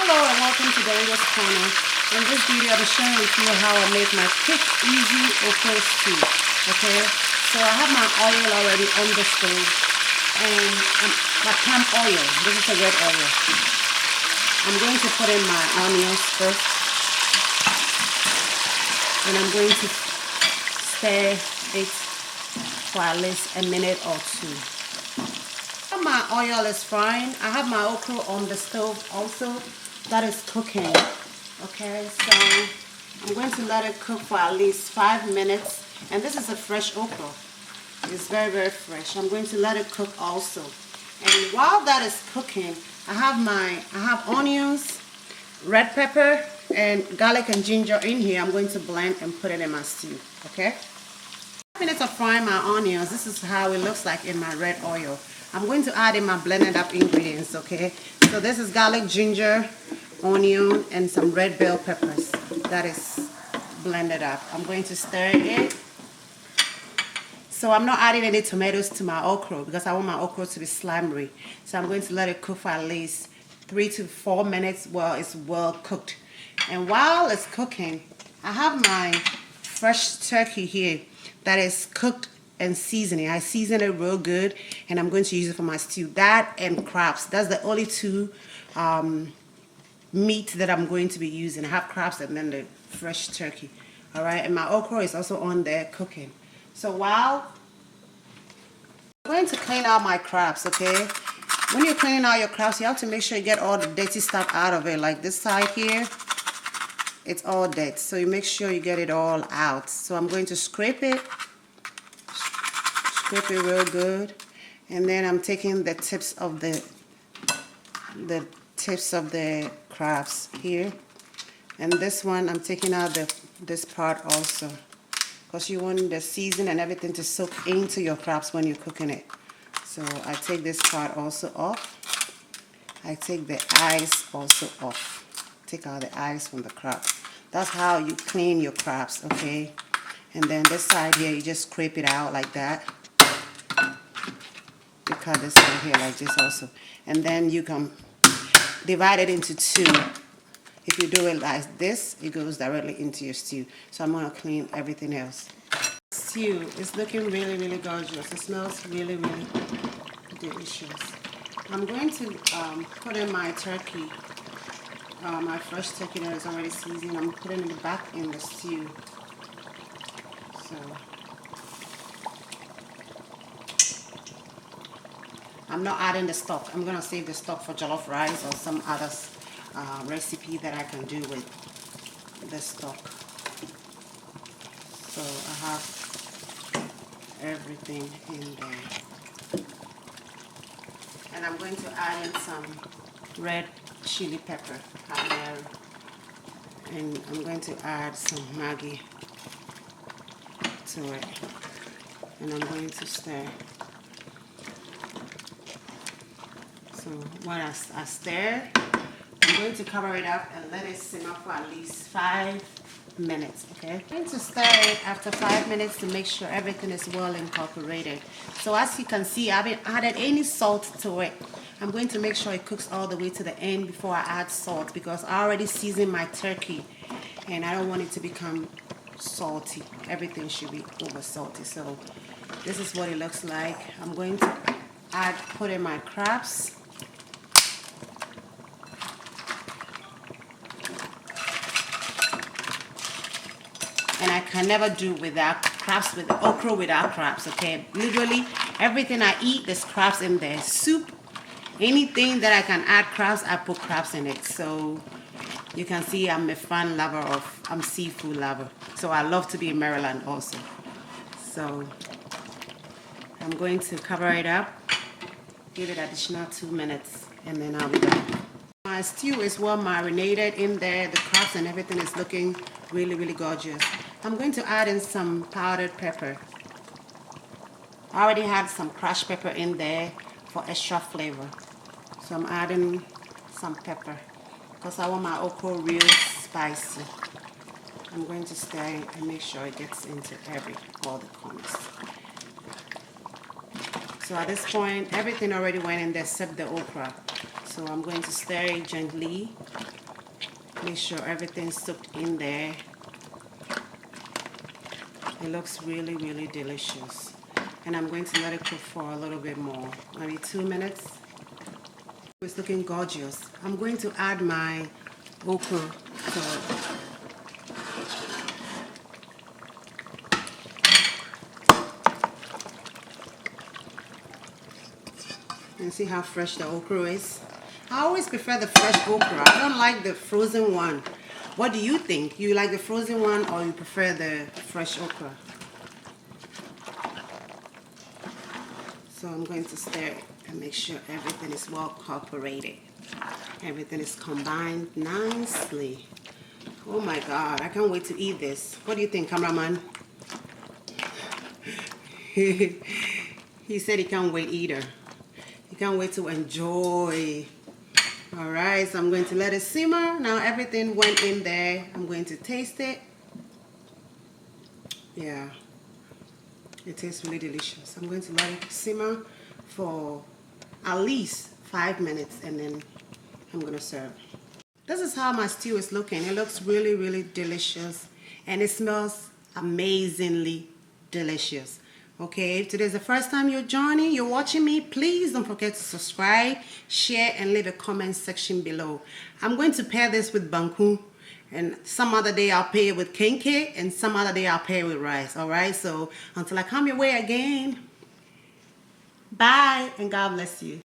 Hello and welcome to Doritos Corner. In this video I'll be sharing with you how I make my quick, easy okra stew. Okay, so I have my oil already on the stove and my palm oil. This is a red oil. I'm going to put in my onions first and I'm going to stir it for at least a minute or two. My oil is frying. I have my okra on the stove also that is cooking. Okay, so I'm going to let it cook for at least 5 minutes, and this is a fresh okra. It's very fresh. I'm going to let it cook also, and while that is cooking I have onions, red pepper and garlic and ginger in here. I'm going to blend and put it in my stew. Okay, 5 minutes of frying my onions. This is how it looks like in my red oil. I'm going to add in my blended up ingredients. Okay, so this is garlic, ginger, onion and some red bell peppers that is blended up. I'm going to stir it. So I'm not adding any tomatoes to my okra because I want my okra to be slimy. So I'm going to let it cook for at least 3 to 4 minutes while it's well cooked. And while it's cooking, I have my fresh turkey here that is cooked and seasoning. I season it real good and I'm going to use it for my stew. That and crabs. That's the only two meat that I'm going to be using. I have crabs and then the fresh turkey. Alright, and my okra is also on there cooking. So while I'm going to clean out my crabs, okay? When you're cleaning out your crabs, you have to make sure you get all the dirty stuff out of it. Like this side here, it's all dead. So you make sure you get it all out. So I'm going to scrape it real good. And then I'm taking the tips of the crabs here, and this one I'm taking out this part also because you want the season and everything to soak into your crabs when you're cooking it. So I take this part also off. I take the eyes also off. Take out the eyes from the crab. That's how you clean your crabs, okay? And then this side here, you just scrape it out like that. You cut this side here like this also, and then you can divide it into two. If you do it like this, it goes directly into your stew. So I'm going to clean everything else. Stew is looking really gorgeous. It smells really delicious. I'm going to put in my turkey, my fresh turkey that is already seasoned. I'm putting it back in the stew. So I'm not adding the stock. I'm going to save the stock for jollof rice or some other recipe that I can do with the stock. So I have everything in there. And I'm going to add in some red chili pepper habanero. And I'm going to add some Maggi to it. And I'm going to stir. So when I stir, I'm going to cover it up and let it simmer for at least 5 minutes, okay? I'm going to stir it after 5 minutes to make sure everything is well incorporated. So as you can see, I haven't added any salt to it. I'm going to make sure it cooks all the way to the end before I add salt because I already seasoned my turkey and I don't want it to become salty. Everything should be over salty. So this is what it looks like. I'm going to put in my crabs. And I can never do without crabs, with the okra without crabs, okay? Literally, everything I eat, there's crabs in there. Soup, anything that I can add crabs, I put crabs in it. So you can see I'm a fan lover I'm seafood lover. So I love to be in Maryland also. So I'm going to cover it up, give it additional 2 minutes, and then I'll be done. My stew is well marinated in there. The crabs and everything is looking really gorgeous. I'm going to add in some powdered pepper. I already had some crushed pepper in there for extra flavor. So I'm adding some pepper because I want my okra real spicy. I'm going to stir it and make sure it gets into all the corners. So at this point, everything already went in there except the okra. So I'm going to stir it gently Make sure everything's soaked in there. It looks really, really delicious. And I'm going to let it cook for a little bit more, maybe 2 minutes. It's looking gorgeous. I'm going to add my okra to it. And see how fresh the okra is? I always prefer the fresh okra. I don't like the frozen one. What do you think? You like the frozen one or you prefer the fresh okra? So I'm going to stir it and make sure everything is well cooperated. Everything is combined nicely. Oh my God, I can't wait to eat this. What do you think, cameraman? He said he can't wait either. He can't wait to enjoy. All right, so I'm going to let it simmer. Now everything went in there. I'm going to taste it. Yeah, it tastes really delicious. I'm going to let it simmer for at least 5 minutes and then I'm going to serve. This is how my stew is looking. It looks really, really delicious and it smells amazingly delicious. Okay, if today's the first time you're watching me, please don't forget to subscribe, share, and leave a comment section below. I'm going to pair this with banku, and some other day I'll pair it with kenke, and some other day I'll pair it with rice. All right, so until I come your way again, bye, and God bless you.